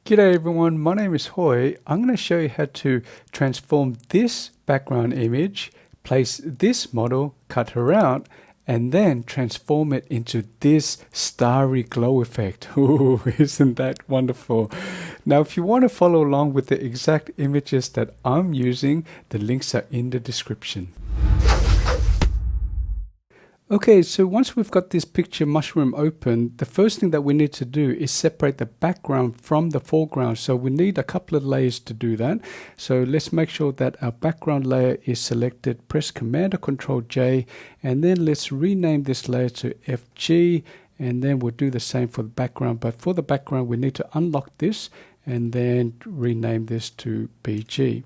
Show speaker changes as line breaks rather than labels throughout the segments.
G'day everyone, my name is Hoy. I'm going to show you how to transform this background image, place this model, cut her out, and then transform it into this starry glow effect. Ooh, isn't that wonderful? Now, if you want to follow along with the exact images that I'm using, the links are in the description. Okay, so once we've got this picture mushroom open, the first thing that we need to do is separate the background from the foreground. So we need a couple of layers to do that. So let's make sure that our background layer is selected. Press Command or Control J, and then let's rename this layer to FG, and then we'll do the same for the background. But for the background, we need to unlock this and then rename this to BG.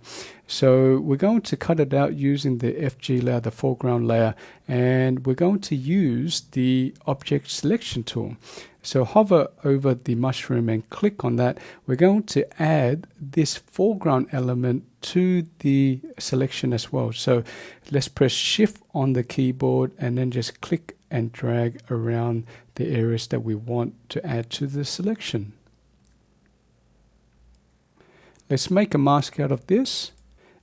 So we're going to cut it out using the FG layer, the foreground layer, and we're going to use the object selection tool. So hover over the mushroom and click on that. We're going to add this foreground element to the selection as well. So let's press Shift on the keyboard and then just click and drag around the areas that we want to add to the selection. Let's make a mask out of this.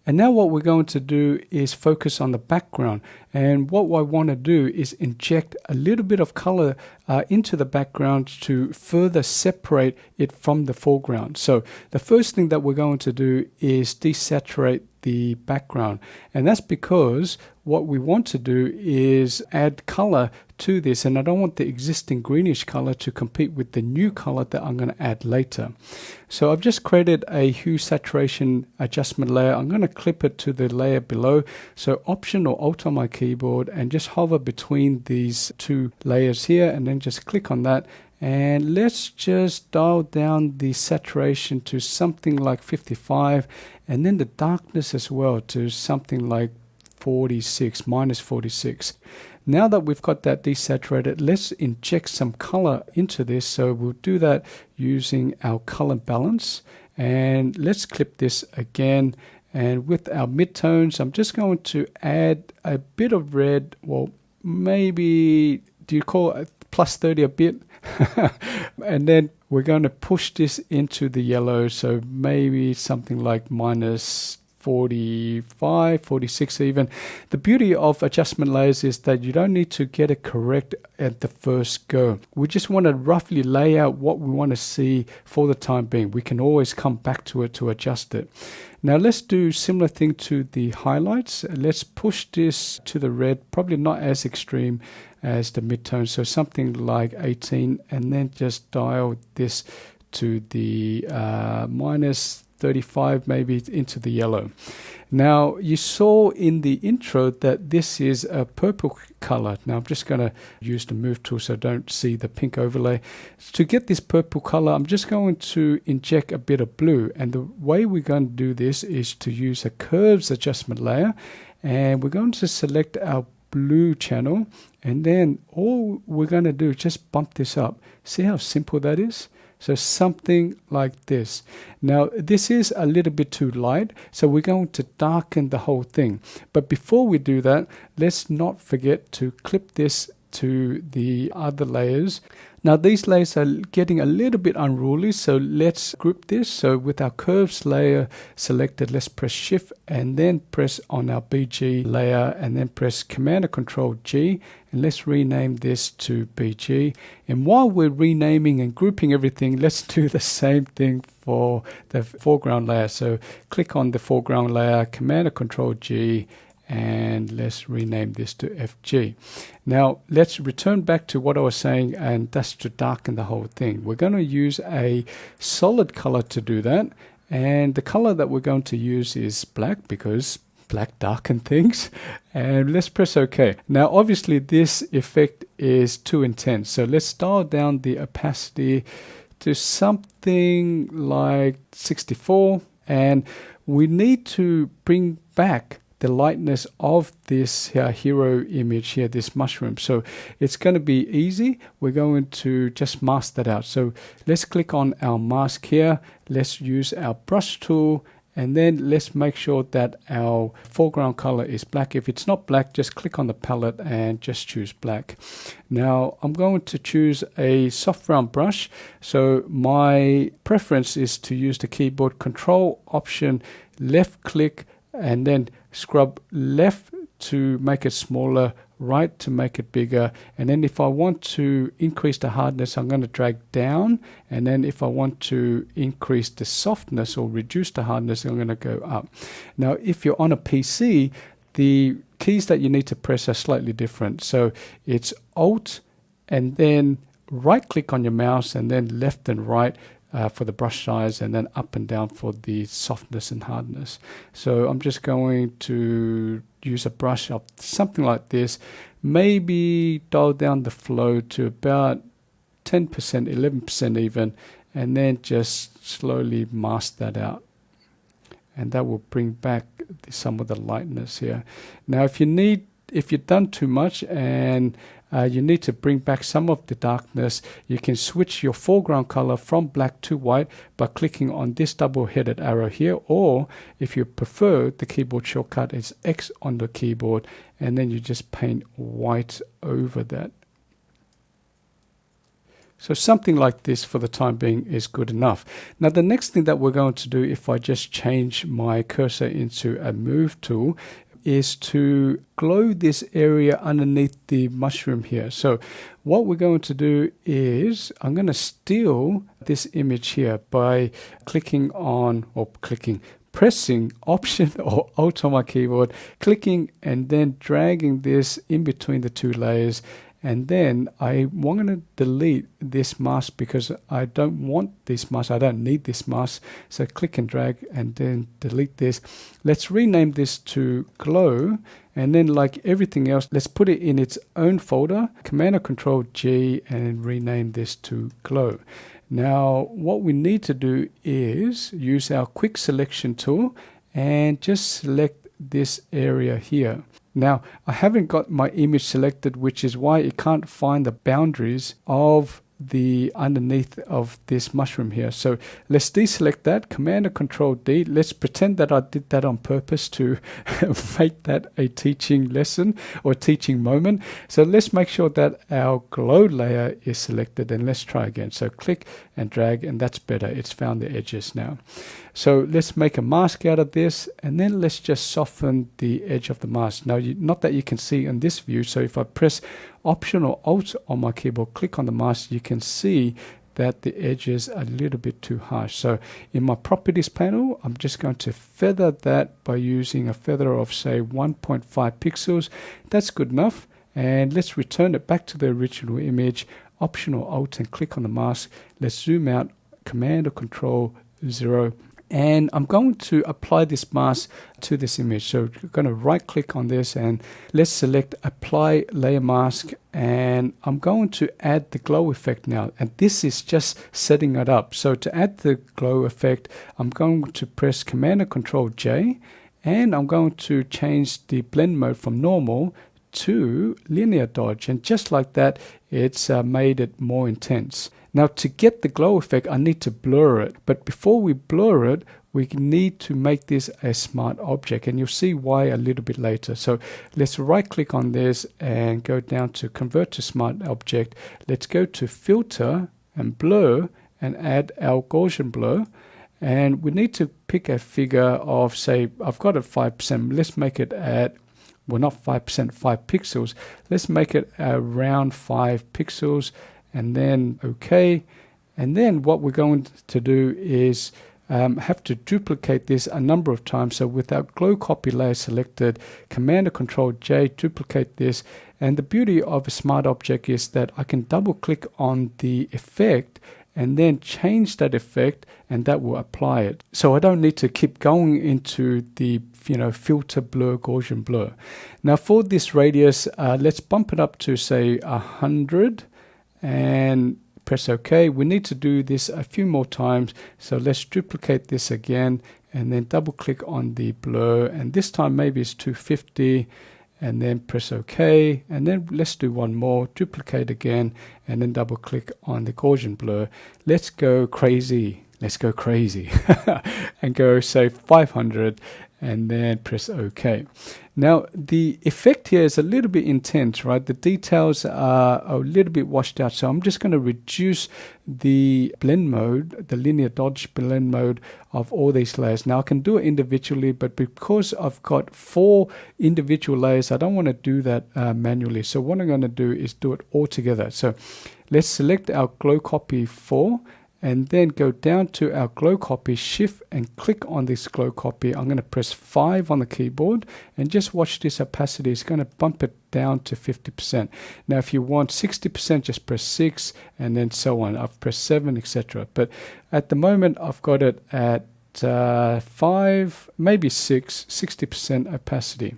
And now what we're going to do is focus on the background. And what I want to do is inject a little bit of color into the background to further separate it from the foreground. So the first thing that we're going to do is desaturate the background. And that's because what we want to do is add color to this, and I don't want the existing greenish color to compete with the new color that I'm going to add later. So I've just created a hue saturation adjustment layer. I'm going to clip it to the layer below. So Option or Alt on my keyboard and just hover between these two layers here and then just click on that. And let's just dial down the saturation to something like 55, and then the darkness as well to something like 46, minus 46. Now that we've got that desaturated, let's inject some color into this. So we'll do that using our color balance. And let's clip this again. And with our midtones, I'm just going to add a bit of red. Well, maybe, do you call it plus 30 a bit? And then we're going to push this into the yellow. So maybe something like minus 45, 46 even. The beauty of adjustment layers is that you don't need to get it correct at the first go. We just want to roughly lay out what we want to see for the time being. We can always come back to it to adjust it. Now let's do similar thing to the highlights. Let's push this to the red, probably not as extreme as the midtone, so something like 18, and then just dial this to the minus 35 maybe into the yellow. Now you saw in the intro that this is a purple color. Now I'm just going to use the move tool so I don't see the pink overlay. To get this purple color, I'm just going to inject a bit of blue, and the way we're going to do this is to use a curves adjustment layer, and we're going to select our blue channel, and then all we're going to do is just bump this up. See how simple that is? So something like this. Now this is a little bit too light, so we're going to darken the whole thing. But before we do that, let's not forget to clip this to the other layers. Now these layers are getting a little bit unruly, so let's group this. So with our curves layer selected, let's press Shift and then press on our BG layer and then press Command or Control G, and let's rename this to BG. And while we're renaming and grouping everything, let's do the same thing for the foreground layer. So click on the foreground layer, Command or Control G, and let's rename this to FG. Now let's return back to what I was saying, and that's to darken the whole thing. We're going to use a solid color to do that, and the color that we're going to use is black because black darken things. And let's press OK. Now obviously this effect is too intense, so let's dial down the opacity to something like 64, and we need to bring back the lightness of this hero image here, this mushroom. So it's going to be easy. We're going to just mask that out. So let's click on our mask here. Let's use our brush tool and then let's make sure that our foreground color is black. If it's not black, just click on the palette and just choose black. Now I'm going to choose a soft round brush, so my preference is to use the keyboard Control Option left click and then scrub left to make it smaller, right to make it bigger, and then if I want to increase the hardness, I'm going to drag down, and then if I want to increase the softness or reduce the hardness, I'm going to go up. Now if you're on a PC, the keys that you need to press are slightly different, so it's Alt and then right click on your mouse and then left and right for the brush size, and then up and down for the softness and hardness. So I'm just going to use a brush of something like this, maybe dial down the flow to about 10%, 11% even, and then just slowly mask that out, and that will bring back some of the lightness here. Now if you've done too much and you need to bring back some of the darkness, you can switch your foreground color from black to white by clicking on this double-headed arrow here, or if you prefer, the keyboard shortcut is X on the keyboard, and then you just paint white over that. So something like this for the time being is good enough. Now the next thing that we're going to do, if I just change my cursor into a move tool, is to glow this area underneath the mushroom here. So what we're going to do is I'm going to steal this image here by pressing Option or Alt on my keyboard, clicking and then dragging this in between the two layers. And then I want to delete this mask because I don't want this mask. I don't need this mask. So click and drag and then delete this. Let's rename this to glow. And then like everything else, let's put it in its own folder. Command or Control G and rename this to glow. Now what we need to do is use our quick selection tool and just select this area here. Now I haven't got my image selected, which is why it can't find the boundaries of the underneath of this mushroom here. So let's deselect that, Command or Control D. Let's pretend that I did that on purpose to make that a teaching lesson or teaching moment. So let's make sure that our glow layer is selected, and let's try again. So click and drag, and that's better. It's found the edges now. So let's make a mask out of this, and then let's just soften the edge of the mask. Now, not that you can see in this view, so if I press Option or Alt on my keyboard, click on the mask, you can see that the edges are a little bit too harsh. So in my properties panel, I'm just going to feather that by using a feather of say 1.5 pixels. That's good enough. And let's return it back to the original image, Option or Alt and click on the mask. Let's zoom out, Command or Control 0. And I'm going to apply this mask to this image. So we're going to right click on this and let's select Apply Layer Mask. And I'm going to add the glow effect now. And this is just setting it up. So to add the glow effect, I'm going to press Command or Control J. And I'm going to change the blend mode from normal to linear dodge. And just like that, it's made it more intense. Now to get the glow effect, I need to blur it. But before we blur it, we need to make this a smart object. And you'll see why a little bit later. So let's right click on this and go down to Convert to Smart Object. Let's go to Filter and Blur and add our Gaussian blur. And we need to pick a figure of, say, I've got it 5%. Let's make it at, well, not 5%, 5 pixels. Let's make it around 5 pixels. And then OK, and then what we're going to do is have to duplicate this a number of times. So with our glow copy layer selected, Command or Control J, duplicate this. And the beauty of a smart object is that I can double click on the effect and then change that effect, and that will apply it. So I don't need to keep going into the filter, blur, Gaussian blur. Now for this radius, let's bump it up to say 100. And press OK. We need to do this a few more times. So let's duplicate this again and then double click on the blur. And this time maybe it's 250 and then press OK. And then let's do one more, duplicate again and then double click on the Gaussian blur. Let's go crazy. let's go crazy and go say 500 and then press OK. Now the effect here is a little bit intense, right? The details are a little bit washed out, so I'm just going to reduce the blend mode, the linear dodge blend mode of all these layers. Now I can do it individually, but because I've got 4 individual layers, I don't want to do that manually. So what I'm going to do is do it all together. So let's select our glow copy 4 and then go down to our glow copy, shift and click on this glow copy. I'm going to press 5 on the keyboard and just watch this opacity. It's going to bump it down to 50%. Now if you want 60%, just press 6 and then so on. I've pressed 7, etc. But at the moment I've got it at 5, maybe 6, 60% opacity.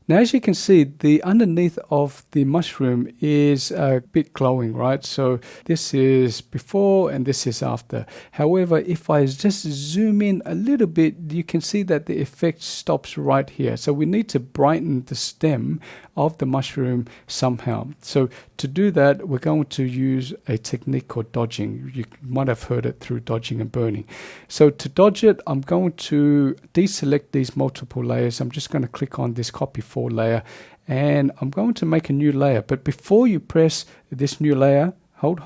Now, as you can see, the underneath of the mushroom is a bit glowing, right? So this is before and this is after. However, if I just zoom in a little bit, you can see that the effect stops right here. So we need to brighten the stem of the mushroom somehow. So to do that, we're going to use a technique called dodging. You might have heard it through dodging and burning. So to dodge it, I'm going to deselect these multiple layers. I'm just going to click on this copy 4 layer and I'm going to make a new layer. But before you press this new layer, hold,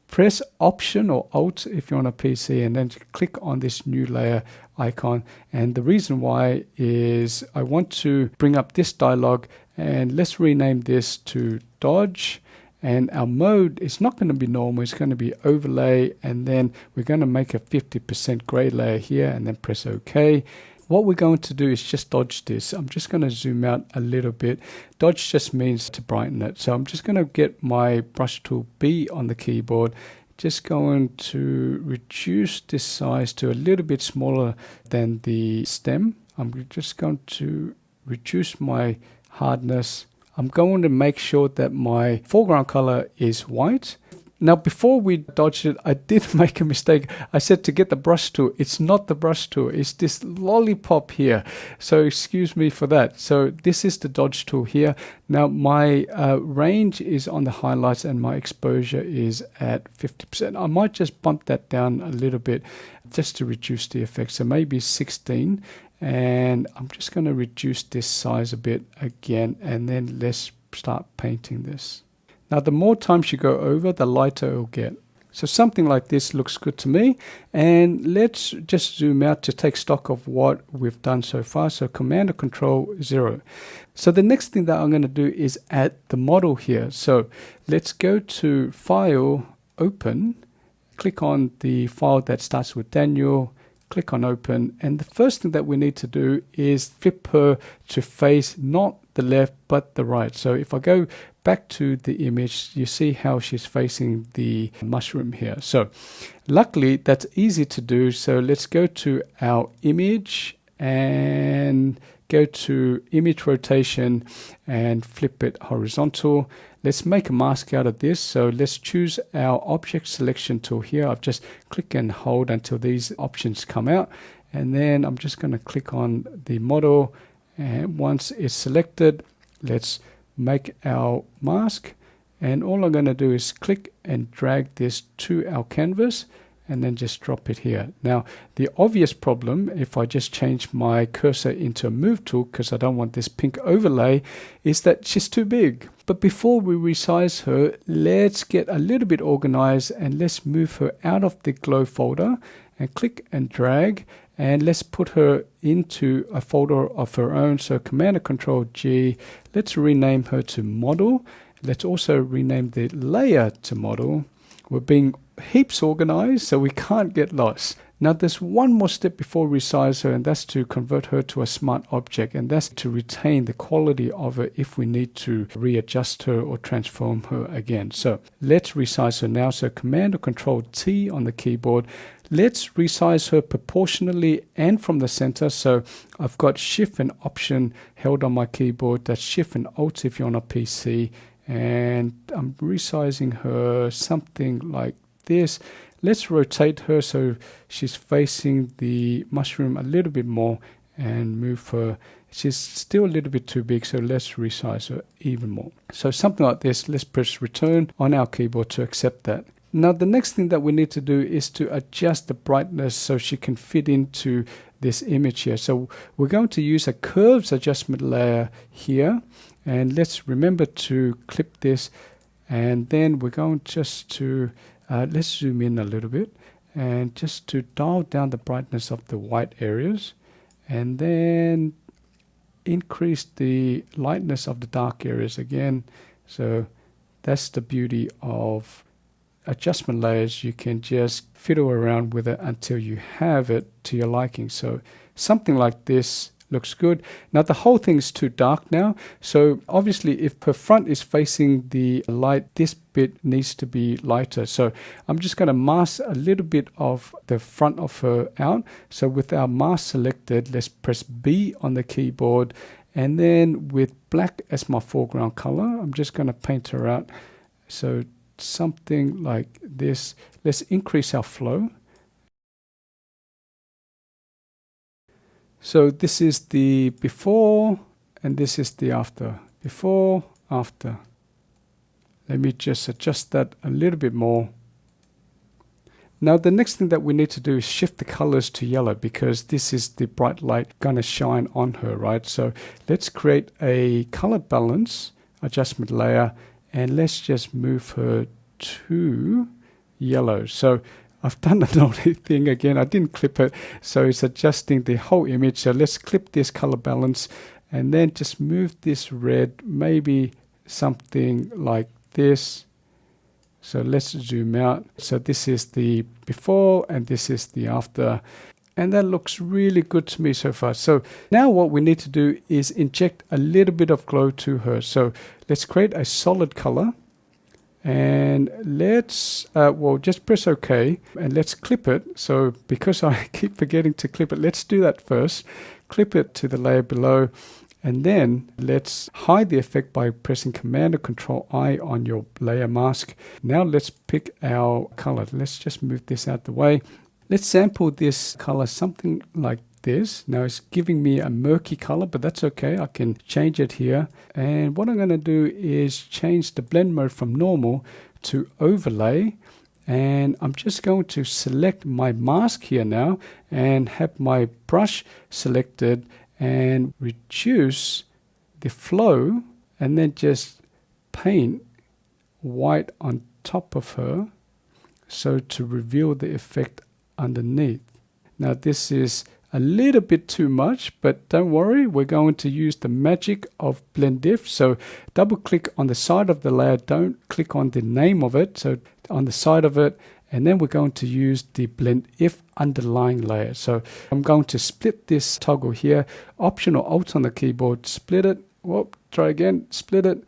press Option or Alt if you're on a PC and then click on this new layer icon. And the reason why is I want to bring up this dialog and let's rename this to Dodge. And our mode is not going to be normal, it's going to be overlay, and then we're going to make a 50% gray layer here and then press OK. What we're going to do is just dodge this. I'm just going to zoom out a little bit. Dodge just means to brighten it. So I'm just going to get my brush tool B on the keyboard, just going to reduce this size to a little bit smaller than the stem. I'm just going to reduce my hardness. I'm going to make sure that my foreground color is white. Now, before we dodged it, I did make a mistake. I said to get the brush tool. It's not the brush tool. It's this lollipop here. So excuse me for that. So this is the dodge tool here. Now, my range is on the highlights and my exposure is at 50%. I might just bump that down a little bit just to reduce the effect. So maybe 16. And I'm just going to reduce this size a bit again. And then let's start painting this. Now, the more times you go over, the lighter it'll get. So something like this looks good to me. And let's just zoom out to take stock of what we've done so far. So Command or Control 0. So the next thing that I'm going to do is add the model here. So let's go to File, Open, click on the file that starts with Daniel, click on Open. And the first thing that we need to do is flip her to face not the left, but the right. So if I go back to the image, you see how she's facing the mushroom here. So luckily that's easy to do. So let's go to our image and go to image rotation and flip it horizontal. Let's make a mask out of this. So let's choose our object selection tool here. I've just click and hold until these options come out. And then I'm just going to click on the model. And once it's selected, let's make our mask. And all I'm going to do is click and drag this to our canvas and then just drop it here. Now, the obvious problem, if I just change my cursor into a move tool, because I don't want this pink overlay, is that she's too big. But before we resize her, let's get a little bit organized and let's move her out of the glow folder and click and drag. And let's put her into a folder of her own. So Command or Control G. Let's rename her to Model. Let's also rename the layer to Model. We're being heaps organized, so we can't get lost. Now, there's one more step before we resize her, and that's to convert her to a smart object, and that's to retain the quality of her if we need to readjust her or transform her again. So let's resize her now. So Command or Control T on the keyboard. Let's resize her proportionally and from the center. So I've got Shift and Option held on my keyboard. That's Shift and Alt if you're on a PC. And I'm resizing her something like this. Let's rotate her so she's facing the mushroom a little bit more and move her. She's still a little bit too big, so let's resize her even more. So something like this. Let's press Return on our keyboard to accept that. Now the next thing that we need to do is to adjust the brightness so she can fit into this image here. So we're going to use a curves adjustment layer here, and let's remember to clip this, and then we're going just to let's zoom in a little bit and just to dial down the brightness of the white areas, and then increase the lightness of the dark areas again. So that's the beauty of adjustment layers. You can just fiddle around with it until you have it to your liking. So something like this looks good. Now the whole thing is too dark now, so obviously if her front is facing the light, this bit needs to be lighter. So I'm just going to mask a little bit of the front of her out. So with our mask selected, let's press B on the keyboard, and then with black as my foreground color, I'm just going to paint her out. So something like this. Let's increase our flow. So this is the before and this is the after. Before, after. Let me just adjust that a little bit more. Now the next thing that we need to do is shift the colors to yellow, because this is the bright light gonna shine on her, right? So let's create a color balance adjustment layer, and let's just move her to yellow. So I've done the naughty thing again. I didn't clip it, so it's adjusting the whole image. So let's clip this color balance and then just move this red, maybe something like this. So let's zoom out. So this is the before and this is the after. And that looks really good to me so far. So now what we need to do is inject a little bit of glow to her. So let's create a solid color. And let's, well, just press OK and let's clip it. So because I keep forgetting to clip it, let's do that first. Clip it to the layer below. And then let's hide the effect by pressing Command or Control I on your layer mask. Now let's pick our color. Let's just move this out the way. Let's sample this color, something like this. Now it's giving me a murky color, but that's okay. I can change it here. And what I'm going to do is change the blend mode from normal to overlay. And I'm just going to select my mask here now and have my brush selected and reduce the flow, and then just paint white on top of her, so to reveal the effect underneath. Now this is a little bit too much, but don't worry, we're going to use the magic of blend if. So double click on the side of the layer, don't click on the name of it, so on the side of it, and then we're going to use the blend if underlying layer. So I'm going to split this toggle here, Option or Alt on the keyboard, split it. Whoop, try again, split it.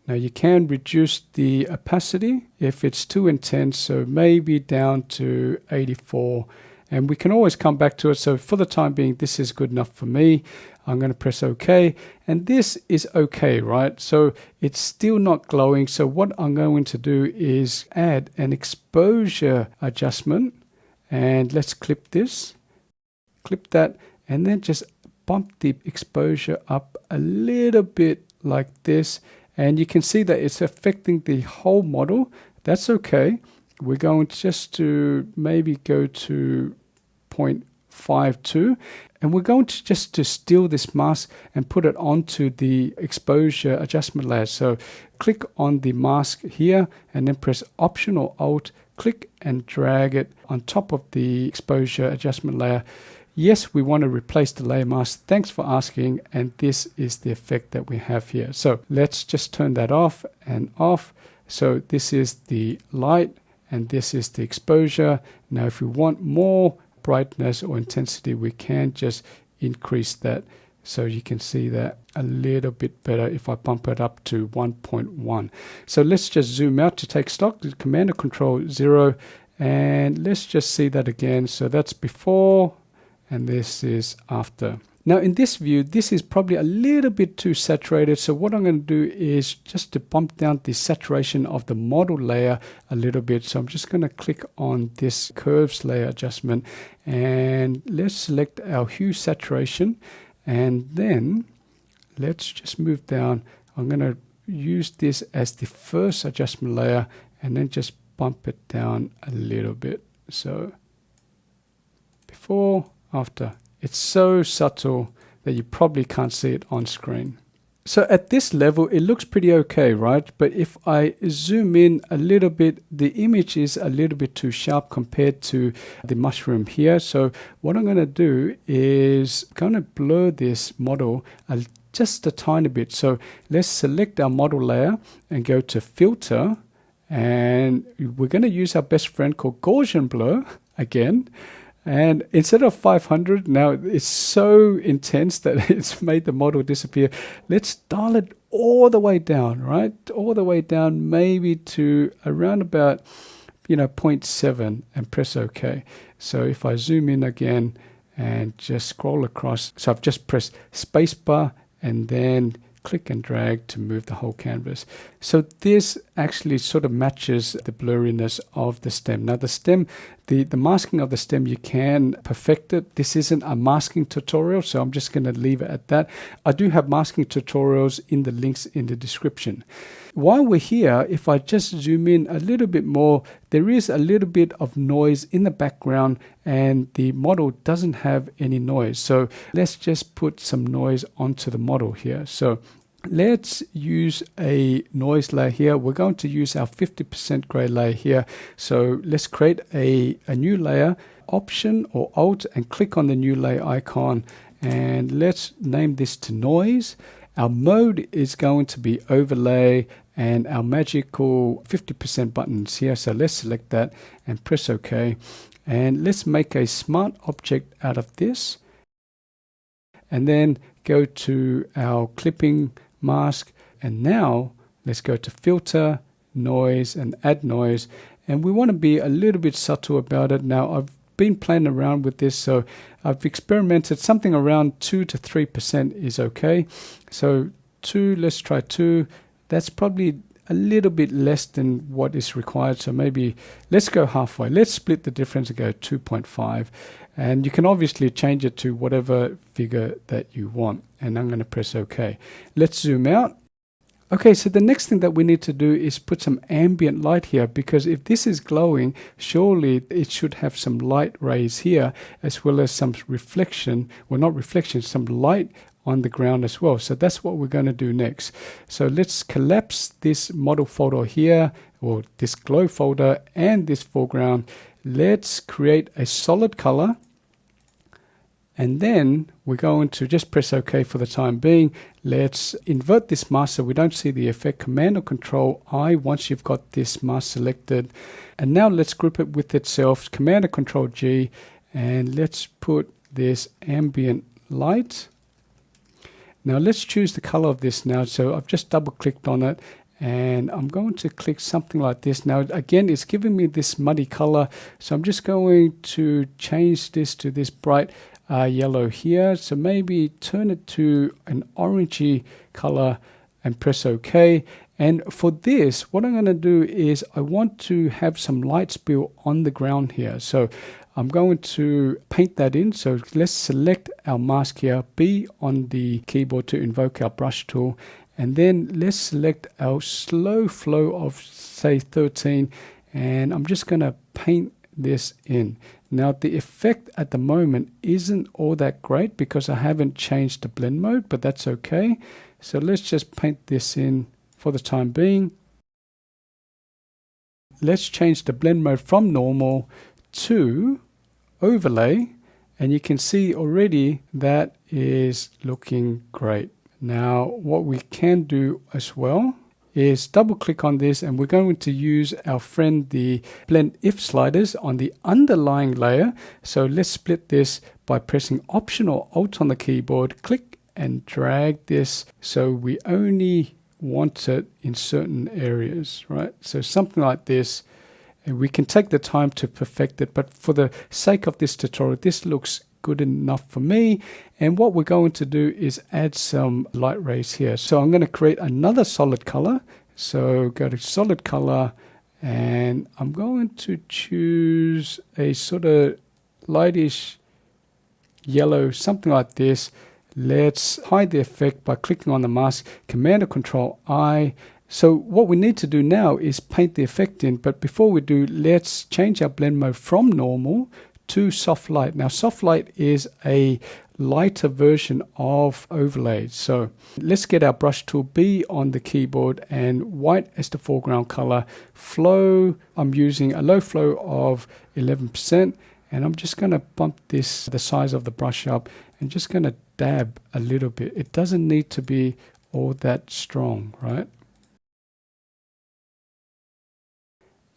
Now you can reduce the opacity if it's too intense, so maybe down to 84, and we can always come back to it. So for the time being, this is good enough for me. I'm going to press OK, and this is okay, right? So it's still not glowing. So what I'm going to do is add an exposure adjustment, and let's clip this, clip that, and then just bump the exposure up a little bit like this. And you can see that it's affecting the whole model. That's okay. We're going just to maybe go to 0.52. And we're going to just to steal this mask and put it onto the exposure adjustment layer. So click on the mask here and then press Option or Alt, click and drag it on top of the exposure adjustment layer. Yes, we want to replace the layer mask. Thanks for asking. And this is the effect that we have here. So let's just turn that off and off. So this is the light and this is the exposure. Now, if we want more brightness or intensity, we can just increase that. So you can see that a little bit better if I bump it up to 1.1. So let's just zoom out to take stock, Command or Control 0. And let's just see that again. So that's before, and this is after. Now in this view, this is probably a little bit too saturated. So what I'm going to do is just to bump down the saturation of the model layer a little bit. So I'm just going to click on this curves layer adjustment, and let's select our hue saturation, and then let's just move down. I'm going to use this as the first adjustment layer and then just bump it down a little bit. So before, after. It's so subtle that you probably can't see it on screen. So at this level, it looks pretty okay, right? But if I zoom in a little bit, the image is a little bit too sharp compared to the mushroom here. So what I'm going to do is kind of blur this model just a tiny bit. So let's select our model layer and go to filter. And we're going to use our best friend called Gaussian blur again. And instead of 500, now it's so intense that it's made the model disappear. Let's dial it all the way down, right? All the way down, maybe to around about, 0.7 and press OK. So if I zoom in again and just scroll across, so I've just pressed spacebar and then click and drag to move the whole canvas. So this actually sort of matches the blurriness of the stem. Now the stem, the masking of the stem, you can perfect it. This isn't a masking tutorial, so I'm just going to leave it at that. I do have masking tutorials in the links in the description. While we're here, if I just zoom in a little bit more, there is a little bit of noise in the background and the model doesn't have any noise. So let's just put some noise onto the model here. So let's use a noise layer here. We're going to use our 50% gray layer here. So let's create a new layer, Option or Alt, and click on the new layer icon. And let's name this to noise. Our mode is going to be overlay and our magical 50% buttons here. So let's select that and press OK. And let's make a smart object out of this. And then go to our clipping mask. And now let's go to filter, noise, and add noise. And we want to be a little bit subtle about it. Now I've been playing around with this, so I've experimented. Something around 2 to 3% is okay. So 2, let's try 2. That's probably a little bit less than what is required. So maybe let's go halfway. Let's split the difference and go 2.5. And you can obviously change it to whatever figure that you want. And I'm going to press OK. Let's zoom out. Okay, so the next thing that we need to do is put some ambient light here, because if this is glowing, surely it should have some light rays here, as well as some reflection, well, not reflection, some light on the ground as well. So that's what we're going to do next. So let's collapse this model folder here, or this glow folder, and this foreground. Let's create a solid color. And then we're going to just press OK for the time being. Let's invert this mask so we don't see the effect. Command or Control I once you've got this mask selected. And now let's group it with itself. Command or Control G. And let's put this ambient light. Now let's choose the color of this now. So I've just double clicked on it. And I'm going to click something like this. Now again, it's giving me this muddy color. So I'm just going to change this to this bright yellow here. So maybe turn it to an orangey color and press OK. And for this, what I'm going to do is I want to have some light spill on the ground here. So I'm going to paint that in. So let's select our mask here, B on the keyboard to invoke our brush tool. And then let's select our slow flow of, say, 13. And I'm just going to paint this in. Now the effect at the moment isn't all that great because I haven't changed the blend mode, but that's okay. So let's just paint this in for the time being. Let's change the blend mode from normal to overlay, and you can see already that is looking great. Now what we can do as well is double click on this, and we're going to use our friend the blend if sliders on the underlying layer. So let's split this by pressing Option or Alt on the keyboard, click and drag this so we only want it in certain areas, right? So something like this, and we can take the time to perfect it, but for the sake of this tutorial, this looks good enough for me. And what we're going to do is add some light rays here. So I'm going to create another solid color. So go to solid color, and I'm going to choose a sort of lightish yellow, something like this. let's hide the effect by clicking on the mask, Command or Control I. So what we need to do now is paint the effect in, but before we do, let's change our blend mode from normal to soft light. Now soft light is a lighter version of overlay. So let's get our brush tool B on the keyboard and white as the foreground color. Flow, I'm using a low flow of 11%, and I'm just going to bump the size of the brush up and just going to dab a little bit. It doesn't need to be all that strong, right?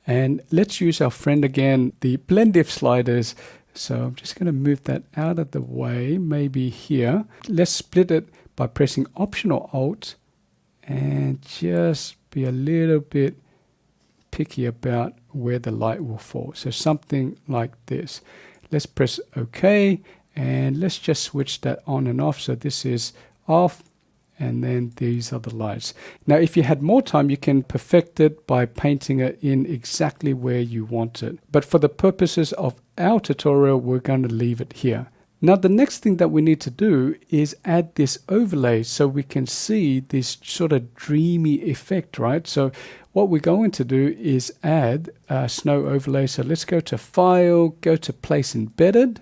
And let's use our friend again, the blend if sliders. So I'm just going to move that out of the way, maybe here. Let's split it by pressing Option or Alt and just be a little bit picky about where the light will fall. So something like this. Let's press OK, and let's just switch that on and off. So this is off, and then these are the lights. Now if you had more time, you can perfect it by painting it in exactly where you want it. But for the purposes of our tutorial, we're going to leave it here. Now the next thing that we need to do is add this overlay so we can see this sort of dreamy effect, right? So what we're going to do is add a snow overlay. So let's go to File, go to Place Embedded,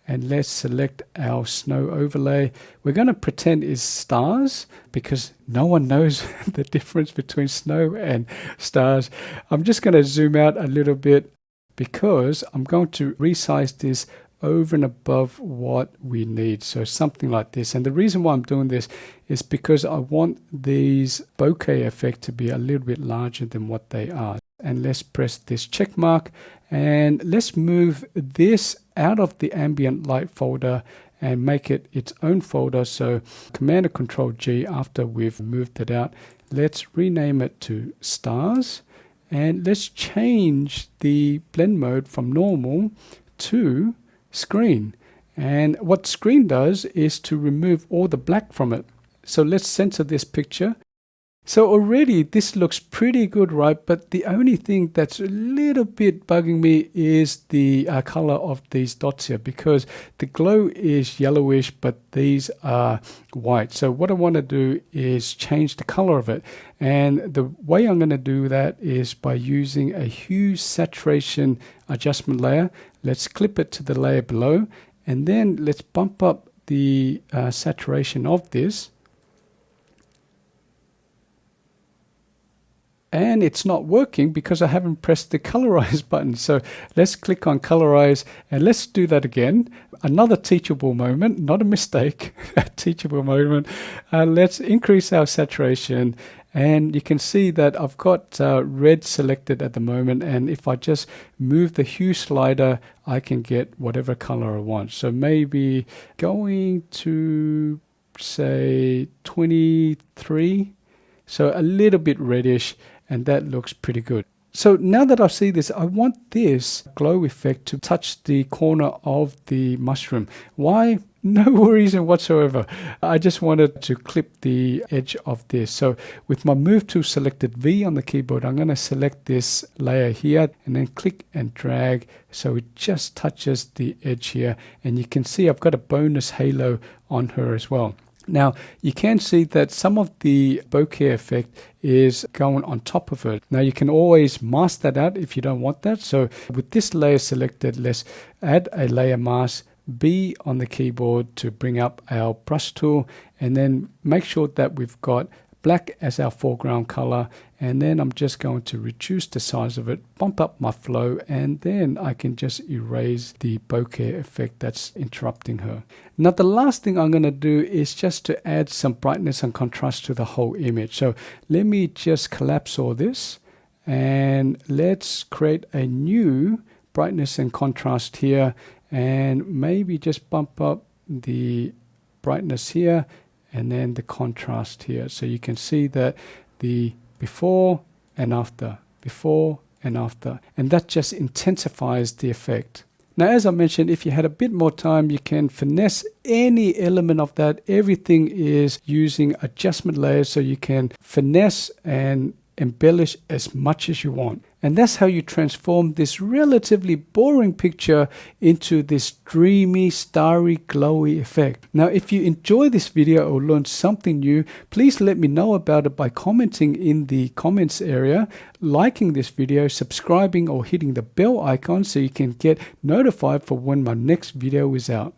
and let's select our snow overlay. We're going to pretend it's stars because no one knows the difference between snow and stars. I'm just going to zoom out a little bit because I'm going to resize this over and above what we need. So something like this. And the reason why I'm doing this is because I want these bokeh effect to be a little bit larger than what they are. And let's press this check mark, and let's move this out of the ambient light folder and make it its own folder. So Command or Control G after we've moved it out. Let's rename it to stars, and let's change the blend mode from normal to screen. And what screen does is to remove all the black from it. So let's center this picture. So already this looks pretty good, right? But the only thing that's a little bit bugging me is the color of these dots here, because the glow is yellowish, but these are white. So what I want to do is change the color of it. And the way I'm going to do that is by using a hue saturation adjustment layer. Let's clip it to the layer below, and then let's bump up the saturation of this. And it's not working because I haven't pressed the colorize button. So let's click on colorize and let's do that again. Another teachable moment, not a mistake, a teachable moment. Let's increase our saturation. And you can see that I've got red selected at the moment. And if I just move the hue slider, I can get whatever color I want. So maybe going to say 23. So a little bit reddish. And that looks pretty good. So now that I see this, I want this glow effect to touch the corner of the mushroom. Why? No reason whatsoever. I just wanted to clip the edge of this. So with my move tool selected V on the keyboard, I'm going to select this layer here and then click and drag so it just touches the edge here. And you can see I've got a bonus halo on her as well. Now, you can see that some of the bokeh effect is going on top of it. Now, you can always mask that out if you don't want that. So with this layer selected, let's add a layer mask, B on the keyboard to bring up our brush tool, and then make sure that we've got black as our foreground color. And then I'm just going to reduce the size of it, bump up my flow, and then I can just erase the bokeh effect that's interrupting her. Now the last thing I'm going to do is just to add some brightness and contrast to the whole image. So let me just collapse all this and let's create a new brightness and contrast here, and maybe just bump up the brightness here and then the contrast here. So you can see that the before and after, and that just intensifies the effect. Now, as I mentioned, if you had a bit more time, you can finesse any element of that. Everything is using adjustment layers, so you can finesse and embellish as much as you want. And that's how you transform this relatively boring picture into this dreamy, starry, glowy effect. Now, if you enjoy this video or learned something new, please let me know about it by commenting in the comments area, liking this video, subscribing or hitting the bell icon so you can get notified for when my next video is out.